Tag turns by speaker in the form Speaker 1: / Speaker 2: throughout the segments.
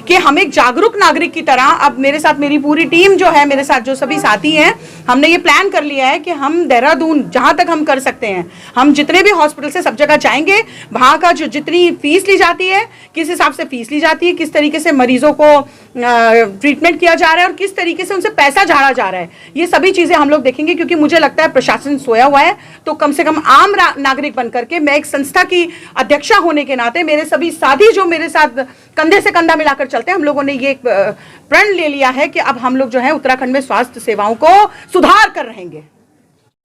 Speaker 1: कि हम एक जागरूक नागरिक की तरह, अब मेरे साथ मेरी पूरी टीम जो है, मेरे साथ जो सभी साथी हैं, हमने ये प्लान कर लिया है कि हम देहरादून जहां तक हम कर सकते हैं, हम जितने भी हॉस्पिटल से सब जगह जाएंगे, वहां का जो जितनी फीस ली जाती है, किस हिसाब से फीस ली जाती है, किस तरीके से मरीजों को ट्रीटमेंट किया जा रहा है और किस तरीके से उनसे पैसा झाड़ा जा रहा है, ये सभी चीजें हम लोग देखेंगे। क्योंकि मुझे लगता है प्रशासन सोया हुआ है, तो कम से कम आम नागरिक बनकर के, मैं एक संस्था की अध्यक्षा होने के नाते, मेरे सभी साथी जो मेरे साथ कंधे से कंधा मिलाकर चलते हैं, हम लोगों ने ये प्रण ले लिया है कि अब हम लोग जो है उत्तराखंड में स्वास्थ्य सेवाओं को सुधार कर रहेंगे।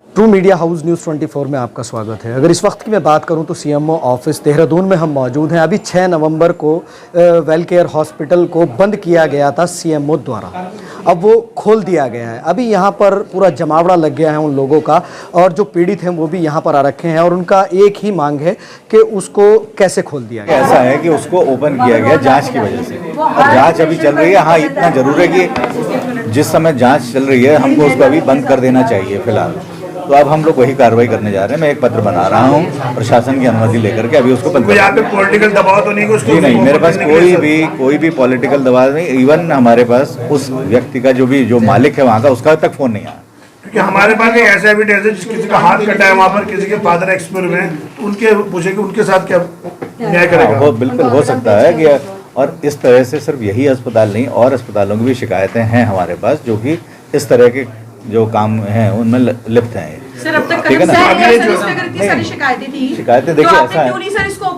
Speaker 2: ट्रू मीडिया हाउस न्यूज़ 24 में आपका स्वागत है। अगर इस वक्त की मैं बात करूं तो सीएमओ ऑफिस देहरादून में हम मौजूद हैं। अभी 6 नवंबर को वेल केयर हॉस्पिटल को बंद किया गया था सीएमओ द्वारा, अब वो खोल दिया गया है। अभी यहाँ पर पूरा जमावड़ा लग गया है उन लोगों का, और जो पीड़ित हैं वो भी यहाँ पर आ रखे हैं, और उनका एक ही मांग है कि उसको कैसे खोल दिया गया।
Speaker 3: ऐसा है कि उसको ओपन किया गया जाँच की वजह से, और जाँच अभी चल रही है। हाँ, इतना जरूर है कि जिस समय जाँच चल रही है हमको उसको अभी बंद कर देना चाहिए फिलहाल। तो अब हम लोग वही कार्रवाई करने जा रहे हैं। मैं एक पत्र बना रहा हूँ प्रशासन की अनुमति लेकर के, अभी उसको बंद कर।
Speaker 4: यहाँ पे पॉलिटिकल दबाव तो नहीं है उसको?
Speaker 3: नहीं, मेरे पास कोई भी पॉलिटिकल दबाव नहीं। इवन हमारे पास उस व्यक्ति का जो मालिक है वहाँ का, उसका तक फोन नहीं आया।
Speaker 4: क्योंकि हमारे पास एक ऐसा एविडेंस है, किसी का हाथ कटा है वहाँ पर, किसी के फादर एक्सपायर हुए हैं, उनके पूछे कि उनके साथ क्या न्याय करेगा।
Speaker 3: वो बिल्कुल हो सकता है कि, और इस तरह से सिर्फ यही अस्पताल नहीं, और अस्पतालों की भी शिकायतें हैं हमारे पास, जो कि इस तरह के जो काम हैं उनमें लिप्त हैं।
Speaker 1: सर, अब तक
Speaker 3: ठीक है ना?
Speaker 1: शिकायतें थी,
Speaker 3: शिकायतें देखिए ऐसा है,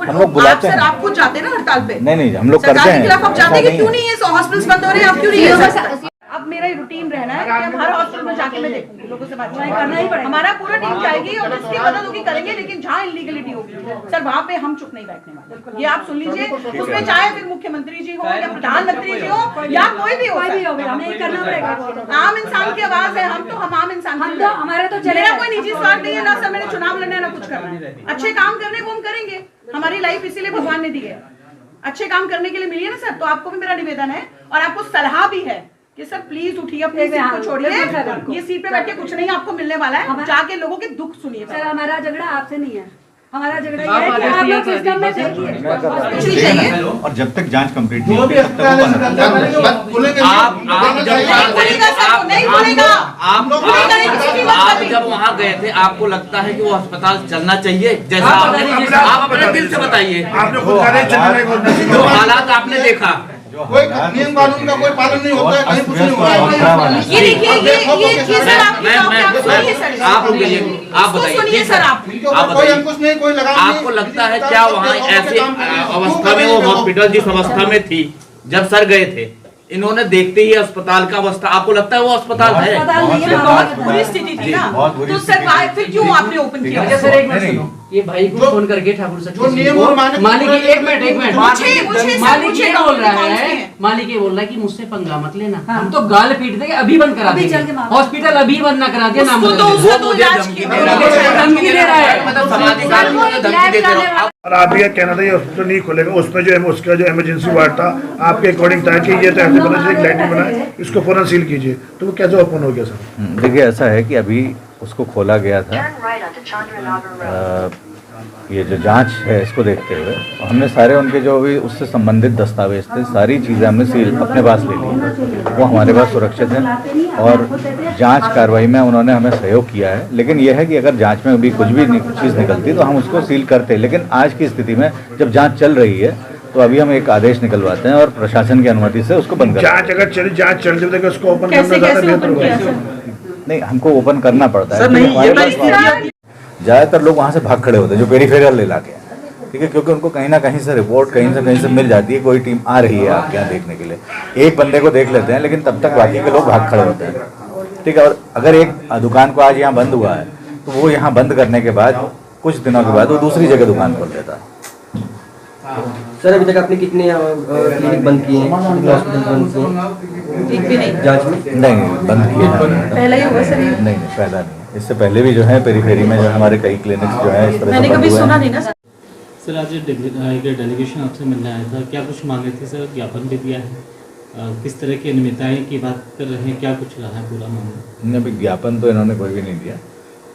Speaker 3: हम लोग बुलाते हैं।
Speaker 1: आप खुद जाते हैं ना हड़ताल पे?
Speaker 3: नहीं, हम लोग करते हैं।
Speaker 1: आप जाते हैं कि क्यों नहीं है हॉस्पिटल बंद हो रहे हैं, आप क्यों नहीं है? अब मेरा रूटीन रहना है कि हम हर हॉस्पिटल में जाके मैं देखूंगी, लोगों से बातचीत करना ही पड़ेगा। हमारा पूरा टीम जाएगी और उसकी मदद होगी, करेंगे, लेकिन जहाँ इलीगलिटी होगी सर वहाँ पे हम चुप नहीं बैठने वाले। ये आप सुन लीजिए, उसमें चाहे फिर मुख्यमंत्री जी हो या प्रधानमंत्री जी हो या कोई भी हो, हमें करना पड़ेगा। आम इंसान की आवाज है, हम आम इंसान, हमारे तो मेरा कोई निजी स्वार्थ नहीं है ना सर, मैंने चुनाव लड़ना है ना कुछ करना है। अच्छे काम करने को हम करेंगे, हमारी लाइफ इसीलिए भगवान ने दी है, अच्छे काम करने के लिए मिली है ना सर। तो आपको भी मेरा निवेदन है और आपको सलाह भी है कि सर प्लीज उठिए, अपनी सीट को छोड़िए, ये सीट पे बैठ के कुछ नहीं आपको मिलने वाला है, जाके लोगों के दुख सुनिए।
Speaker 5: सर, हमारा झगड़ा आपसे नहीं है, हमारा झगड़ा ये है कि आप लोग सिस्टम में देखिए,
Speaker 3: और जब तक जांच कंप्लीट नहीं होती तब तक
Speaker 6: आप जब वहाँ गए थे, आपको लगता है कि वो अस्पताल चलना चाहिए? जैसा आप अपने दिल से बताइए, जो हालात आपने देखा,
Speaker 4: कोई नियम कानून का कोई पालन नहीं होता है, कहीं कुछ नहीं होता है।
Speaker 1: ये देखिए, ये चीज़ सर आप
Speaker 6: बताइए
Speaker 1: सर, आप
Speaker 4: कोई अंकुश नहीं, कोई लगाम नहीं।
Speaker 6: आपको लगता है क्या वहाँ ऐसी अवस्था में वो हॉस्पिटल जिस अवस्था में थी जब सर गए थे, इन्होंने देखते ही अस्पताल का अवस्था, आपको लगता है वो अस्पताल है?
Speaker 1: बहुत बुरी स्थिति थी ना, तो सर फिर क्यों आपने ओपन किया?
Speaker 7: सर एक मिनट सुनो, ये भाई को फोन करके ठाकुर सर
Speaker 4: जो नियम और मालिक
Speaker 7: एक मिनट मालिक ये बोल रहा है कि मुझसे पंगा मत लेना, हम तो गाल पीट देंगे, अभी बंद करा देंगे हॉस्पिटल, अभी बंद ना करा दिया, नाम धमकी दे रहा है,
Speaker 4: और आप ये कहना था ये हॉस्पिटल नहीं खोलेगा, उसमें जो उसका जो इमरजेंसी वार्ड था आपके अकॉर्डिंग था कि ये तो ऐसे बना चाहिए, लाइटिंग बनाए, इसको फौरन सील कीजिए, तो वो कैसे ओपन हो गया सर?
Speaker 3: देखिए ऐसा है कि अभी उसको खोला गया था, ये जो जांच है इसको देखते हुए हमने सारे उनके जो भी उससे संबंधित दस्तावेज थे, सारी चीज़ें हमने सील अपने पास ले ली, वो हमारे पास सुरक्षित हैं, और जांच कार्रवाई में उन्होंने हमें सहयोग किया है। लेकिन यह है कि अगर जांच में भी कुछ भी चीज़ निकलती तो हम उसको सील करते, लेकिन आज की स्थिति में जब जाँच चल रही है तो अभी हम एक आदेश निकलवाते हैं और प्रशासन की अनुमति से उसको बंद करते हैं।
Speaker 4: जांच अगर जांच चल रही है उसको ओपन करना ज़्यादा बेहतर होगा।
Speaker 3: नहीं, हमको ओपन करना पड़ता है। ज़्यादातर लोग वहाँ से भाग खड़े होते हैं जो पेरीफेरल इलाके हैं, ठीक है, क्योंकि उनको कहीं ना कहीं से रिपोर्ट कहीं से मिल जाती है, कोई टीम आ रही है आपके यहाँ देखने के लिए, एक बंदे को देख लेते हैं, लेकिन तब तक बाकी के लोग भाग खड़े होते हैं, ठीक है। और अगर एक दुकान को आज यहाँ बंद हुआ है तो वो यहाँ बंद करने के बाद कुछ दिनों के बाद वो दूसरी जगह दुकान खोल देता है।
Speaker 7: सर अभी तक आपने कितने क्लिनिक बंद किए हैं, हॉस्पिटल बंद किए?
Speaker 1: एक भी नहीं
Speaker 3: जांच में नहीं बंद किए,
Speaker 1: पहला ही हुआ सर?
Speaker 3: नहीं पहला नहीं, इससे पहले भी जो है पेरीफेरी में जो हमारे कई क्लिनिक्स जो है इस तरह
Speaker 1: मैंने कभी सुना नहीं ना सर।
Speaker 8: सर आज डेलीगेशन आपसे मिलने आया था, क्या कुछ मांगे थे सर? ज्ञापन भी दिया है, किस तरह की अनियमितताएं की बात कर रहे हैं, क्या कुछ रहा है पूरा मामला?
Speaker 3: अभी ज्ञापन तो इन्होंने कोई भी नहीं दिया,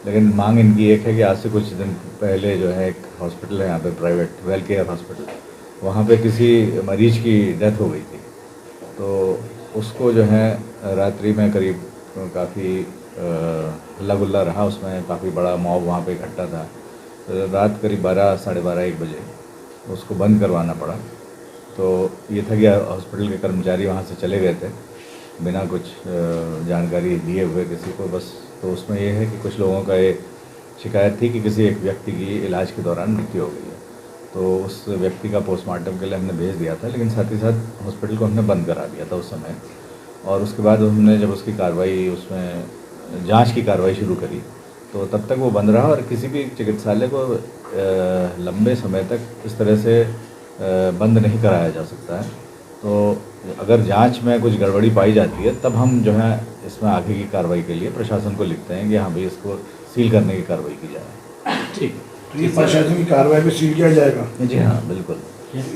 Speaker 3: लेकिन मांग इनकी एक है कि आज से कुछ दिन पहले जो है एक हॉस्पिटल है यहाँ पे प्राइवेट वेल केयर हॉस्पिटल, वहाँ पे किसी मरीज की डेथ हो गई थी, तो उसको जो है रात्रि में करीब काफ़ी हल्ला गुल्ला रहा, उसमें काफ़ी बड़ा मॉब वहाँ पे इकट्ठा था। तो रात करीब 12, साढ़े 12, 1 बजे उसको बंद करवाना पड़ा। तो ये था कि हॉस्पिटल के कर्मचारी वहाँ से चले गए थे बिना कुछ जानकारी दिए हुए किसी को, बस। तो उसमें ये है कि कुछ लोगों का ये शिकायत थी कि किसी एक व्यक्ति की इलाज के दौरान मृत्यु हो गई है, तो उस व्यक्ति का पोस्टमार्टम के लिए हमने भेज दिया था, लेकिन साथ ही साथ हॉस्पिटल को हमने बंद करा दिया था उस समय। और उसके बाद हमने जब उसकी कार्रवाई, उसमें जांच की कार्रवाई शुरू करी, तो तब तक वो बंद रहा। और किसी भी चिकित्सालय को लंबे समय तक इस तरह से बंद नहीं कराया जा सकता है। तो अगर जांच में कुछ गड़बड़ी पाई जाती है, तब हम जो है इसमें आगे की कार्रवाई के लिए प्रशासन को लिखते हैं कि हाँ भाई, इसको सील करने की कार्रवाई की जाए।
Speaker 8: ठीक,
Speaker 4: तो ये प्रशासन की कार्रवाई में सील किया जाएगा?
Speaker 3: जी हाँ, बिल्कुल।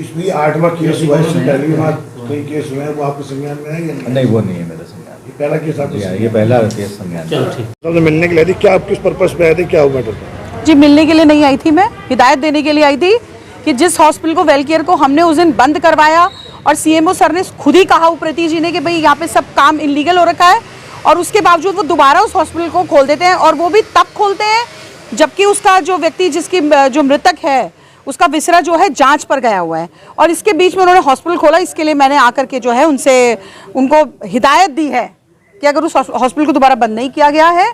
Speaker 4: इसमें 8वां केस हुआ है, इससे पहले भी वहाँ कई केस हुए हैं, वो आपके संज्ञान में है या नहीं?
Speaker 3: नहीं, वो नहीं है मेरे संज्ञान।
Speaker 4: ये पहला केस आपके?
Speaker 3: जी हाँ, ये पहला केस संज्ञान।
Speaker 8: चलो ठीक।
Speaker 4: सबसे मिलने के लिए थी, क्या आप किस पर्पस पे आए थे, क्या हुआ मैटर था?
Speaker 1: जी, मिलने के लिए नहीं आई थी मैं, हिदायत देने के लिए आई थी कि जिस हॉस्पिटल को, वेलकेयर को हमने उस दिन बंद करवाया और सीएमओ सर ने खुद ही कहा उप्रेती जी ने कि भाई यहाँ पे सब काम इलीगल हो रखा है, और उसके बावजूद वो दोबारा उस हॉस्पिटल को खोल देते हैं, और वो भी तब खोलते हैं जबकि उसका जो व्यक्ति, जिसकी जो मृतक है, उसका विसरा जो है जांच पर गया हुआ है। और इसके बीच में उन्होंने हॉस्पिटल खोला। इसके लिए मैंने आकर के जो है उनको हिदायत दी है कि अगर उस हॉस्पिटल को दोबारा बंद नहीं किया गया है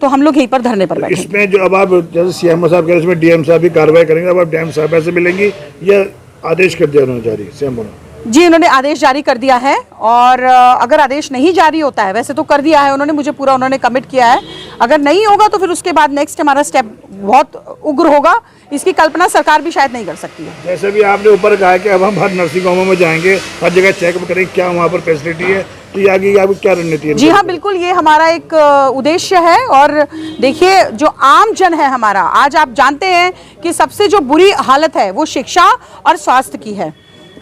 Speaker 1: तो हम लोग यहीं पर धरने पर बैठे।
Speaker 4: इसमें जो अब आप जैसे सीएमओ साहब कह रहे हैं, इसमें डीएम साहब भी कार्रवाई करेंगे, अब आप डीएम साहब ऐसे मिलेंगी या आदेश कर दिया उन्होंने जारी सीएमओ ने?
Speaker 1: जी, उन्होंने आदेश जारी कर दिया है, और अगर आदेश नहीं जारी होता है, वैसे तो कर दिया है उन्होंने, मुझे पूरा उन्होंने कमिट किया है, अगर नहीं होगा तो फिर उसके बाद नेक्स्ट हमारा स्टेप बहुत उग्र होगा। इसकी कल्पना सरकार भी शायद नहीं कर सकती है।
Speaker 4: जैसे भी आपने ऊपर कहा कि अब हम हर नर्सिंग होमों में जाएंगे, हर जगह चेकअप करेंगे क्या वहाँ पर फैसिलिटी है, तो ये आगे आपकी क्या रणनीति है?
Speaker 1: जी हाँ, बिल्कुल, ये हमारा एक उद्देश्य है। और देखिए, जो आम जन है हमारा, आज आप जानते हैं कि सबसे जो बुरी हालत है वो शिक्षा और स्वास्थ्य की है।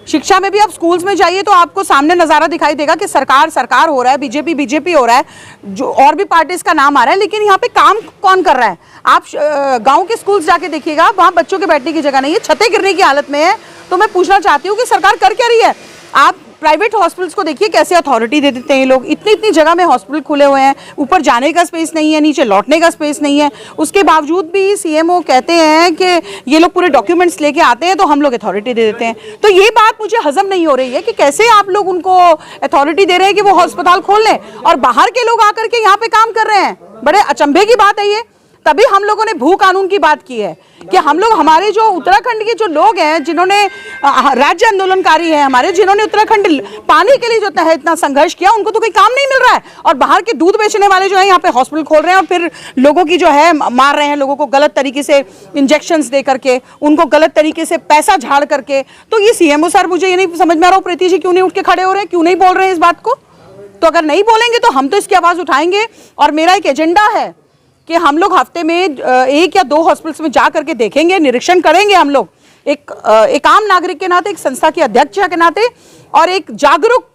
Speaker 1: शिक्षा में भी आप स्कूल्स में जाइए तो आपको सामने नज़ारा दिखाई देगा कि सरकार सरकार हो रहा है, बीजेपी बीजेपी हो रहा है, जो और भी पार्टीज का नाम आ रहा है, लेकिन यहाँ पे काम कौन कर रहा है? आप गांव के स्कूल्स जाके देखिएगा, वहाँ बच्चों के बैठने की जगह नहीं है, छतें गिरने की हालत में है। तो मैं पूछना चाहती हूँ कि सरकार कर क्या रही है? आप प्राइवेट हॉस्पिटल्स को देखिए, कैसे अथॉरिटी दे देते हैं ये लोग। इतनी इतनी जगह में हॉस्पिटल खुले हुए हैं, ऊपर जाने का स्पेस नहीं है, नीचे लौटने का स्पेस नहीं है। उसके बावजूद भी सीएमओ कहते हैं कि ये लोग पूरे डॉक्यूमेंट्स लेके आते हैं तो हम लोग अथॉरिटी दे देते हैं। तो ये बात मुझे हजम नहीं हो रही है कि कैसे आप लोग उनको अथॉरिटी दे रहे हैं कि वो अस्पताल खोल लें, और बाहर के लोग आकर के यहाँ पे काम कर रहे हैं। बड़े अचंभे की बात है ये। तभी हम लोगों ने भू कानून की बात की है कि हम लोग, हमारे जो उत्तराखंड के जो लोग हैं, जिन्होंने राज्य आंदोलनकारी है हमारे, जिन्होंने उत्तराखंड पाने के लिए जो है इतना संघर्ष किया, उनको तो कोई काम नहीं मिल रहा है। और बाहर के दूध बेचने वाले जो है यहाँ पे हॉस्पिटल खोल रहे हैं और फिर लोगों की जो है मार रहे हैं, लोगों को गलत तरीके से इंजेक्शंस दे करके, उनको गलत तरीके से पैसा झाड़ करके। तो ये सीएमओ सर, मुझे ये नहीं समझ में आ रहा, प्रीति जी क्यों नहीं उठ के खड़े हो रहे हैं, क्यों नहीं बोल रहे हैं इस बात को? तो अगर नहीं बोलेंगे तो हम तो इसकी आवाज़ उठाएंगे। और मेरा एक एजेंडा है कि हम लोग हफ्ते में 1 या 2 हॉस्पिटल्स में जा करके देखेंगे, निरीक्षण करेंगे। हम लोग एक आम नागरिक के नाते, एक संस्था के अध्यक्ष के नाते और एक जागरूक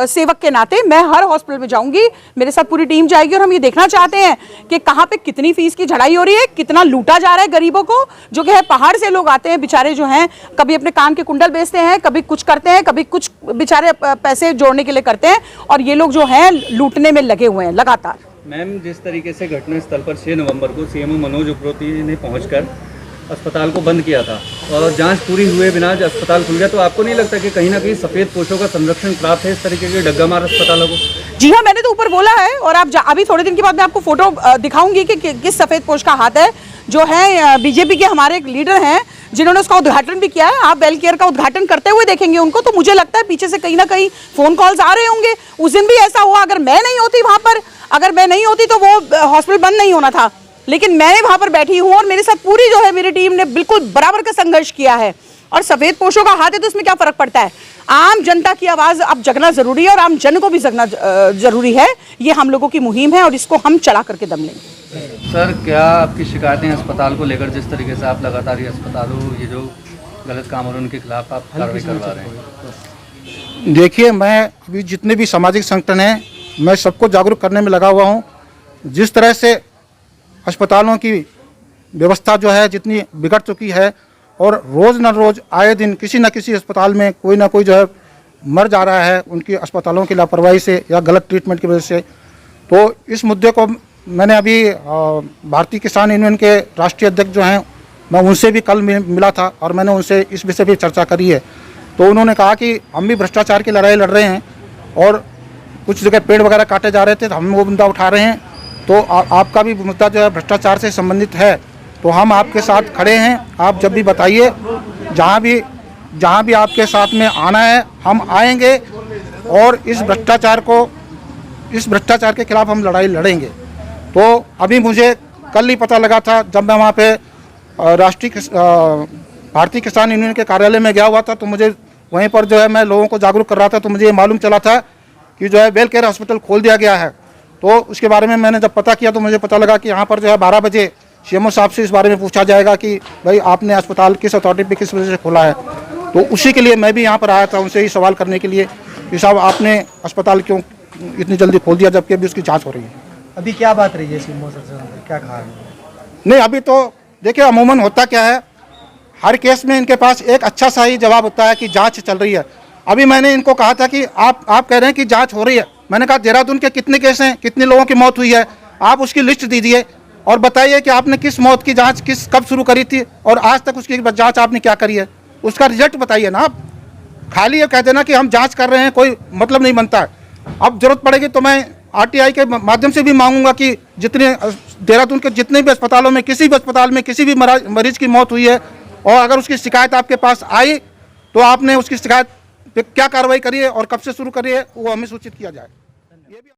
Speaker 1: सेवक के नाते मैं हर हॉस्पिटल में जाऊंगी, मेरे साथ पूरी टीम जाएगी। और हम ये देखना चाहते हैं कि कहाँ पे कितनी फीस की झड़ाई हो रही है, कितना लूटा जा रहा है गरीबों को, जो कि है पहाड़ से लोग आते हैं बेचारे, जो हैं कभी अपने कान के कुंडल बेचते हैं, कभी कुछ करते हैं, कभी कुछ बेचारे पैसे जोड़ने के लिए करते हैं, और ये लोग जो हैं लूटने में लगे हुए हैं लगातार।
Speaker 9: मैम, जिस तरीके से घटनास्थल पर 6 नवंबर को सीएमओ मनोज उप्रेती ने पहुंचकर अस्पताल को बंद किया था और जांच पूरी हुए बिना अस्पताल खुल गया, तो आपको नहीं लगता कि कहीं ना कहीं सफ़ेद पोशों का संरक्षण प्राप्त है इस तरीके के डग्गामार अस्पतालों को?
Speaker 1: जी हाँ, मैंने तो ऊपर बोला है, और आप अभी थोड़े दिन के बाद मैं आपको फोटो दिखाऊंगी कि किस सफ़ेद पोश का हाथ है। जो है बीजेपी के हमारे एक लीडर हैं जिन्होंने उसका उद्घाटन भी किया है। आप वेलकेयर का उद्घाटन करते हुए देखेंगे उनको, तो मुझे लगता है पीछे से कहीं ना कहीं फ़ोन कॉल्स आ रहे होंगे। उस दिन भी ऐसा हुआ, अगर मैं नहीं होती वहाँ पर, अगर मैं नहीं होती तो वो हॉस्पिटल बंद नहीं होना था, लेकिन मैं वहाँ पर बैठी हूँ और मेरे साथ पूरी जो है मेरी टीम ने बिल्कुल बराबर का संघर्ष किया है। और सफ़ेद पोशों का हाथ है तो इसमें क्या फ़र्क पड़ता है? आम जनता की आवाज़ अब जगना ज़रूरी है और आम जन को भी जगना ज़रूरी है। ये हम लोगों की मुहिम है और इसको हम चला करके दम लेंगे।
Speaker 9: सर, क्या आपकी शिकायतें अस्पताल को लेकर, जिस तरीके से आप लगातार ये अस्पतालों, ये जो गलत काम हो रहे हैं उनके खिलाफ आप कार्रवाई करवा रहे हैं?
Speaker 10: देखिए, मैं अभी जितने भी सामाजिक संगठन हैं, मैं सबको जागरूक करने में लगा हुआ हूँ। जिस तरह से अस्पतालों की व्यवस्था जो है जितनी बिगड़ चुकी है, और रोज़ न रोज़ आए दिन किसी न किसी अस्पताल में कोई ना कोई जो है मर जा रहा है उनकी अस्पतालों की लापरवाही से या गलत ट्रीटमेंट की वजह से। तो इस मुद्दे को मैंने अभी भारतीय किसान यूनियन के राष्ट्रीय अध्यक्ष जो हैं, मैं उनसे भी कल मिला था और मैंने उनसे इस विषय पर चर्चा करी है। तो उन्होंने कहा कि हम भी भ्रष्टाचार की लड़ाई लड़ रहे हैं और कुछ जगह पेड़ वगैरह काटे जा रहे थे तो हम वो मुद्दा उठा रहे हैं। तो आपका भी मुद्दा जो है भ्रष्टाचार से संबंधित है, तो हम आपके साथ खड़े हैं। आप जब भी बताइए, जहाँ भी आपके साथ में आना है हम आएंगे और इस भ्रष्टाचार के खिलाफ हम लड़ाई लड़ेंगे। तो अभी मुझे कल ही पता लगा था, जब मैं वहाँ पे भारतीय किसान यूनियन के कार्यालय में गया हुआ था, तो मुझे वहीं पर जो है मैं लोगों को जागरूक कर रहा था, तो मुझे ये मालूम चला था कि जो है वेल केयर हॉस्पिटल खोल दिया गया है। तो उसके बारे में मैंने जब पता किया तो मुझे पता लगा कि यहाँ पर जो है 12 बजे सीएमओ साहब से इस बारे में पूछा जाएगा कि भाई आपने अस्पताल किस अथॉरिटी पे किस वजह से खोला है। तो उसी के लिए मैं भी यहाँ पर आया था, उनसे ही सवाल करने के लिए कि साहब आपने अस्पताल क्यों इतनी जल्दी खोल दिया जबकि अभी उसकी जाँच हो रही है।
Speaker 2: अभी क्या बात रही है सीएमओ सर से, क्या कहा है?
Speaker 10: नहीं, अभी तो देखिए अमूमन होता क्या है, हर केस में इनके पास एक अच्छा सा ही जवाब होता है कि जांच चल रही है। अभी मैंने इनको कहा था कि आप कह रहे हैं कि जांच हो रही है। मैंने कहा देहरादून के कितने केस हैं, कितने लोगों की मौत हुई है, आप उसकी लिस्ट दीजिए और बताइए कि आपने किस मौत की जांच कब शुरू करी थी और आज तक उसकी जांच आपने क्या करी है, उसका रिजल्ट बताइए ना। आप खाली ये कह देना कि हम जाँच कर रहे हैं, कोई मतलब नहीं बनता है। अब जरूरत पड़ेगी तो मैं RTI के माध्यम से भी मांगूंगा कि जितने देहरादून के जितने भी अस्पतालों में किसी भी अस्पताल में किसी भी मरीज की मौत हुई है और अगर उसकी शिकायत आपके पास आई तो आपने उसकी शिकायत पे क्या कार्रवाई करी है और कब से शुरू करी है वो हमें सूचित किया जाए।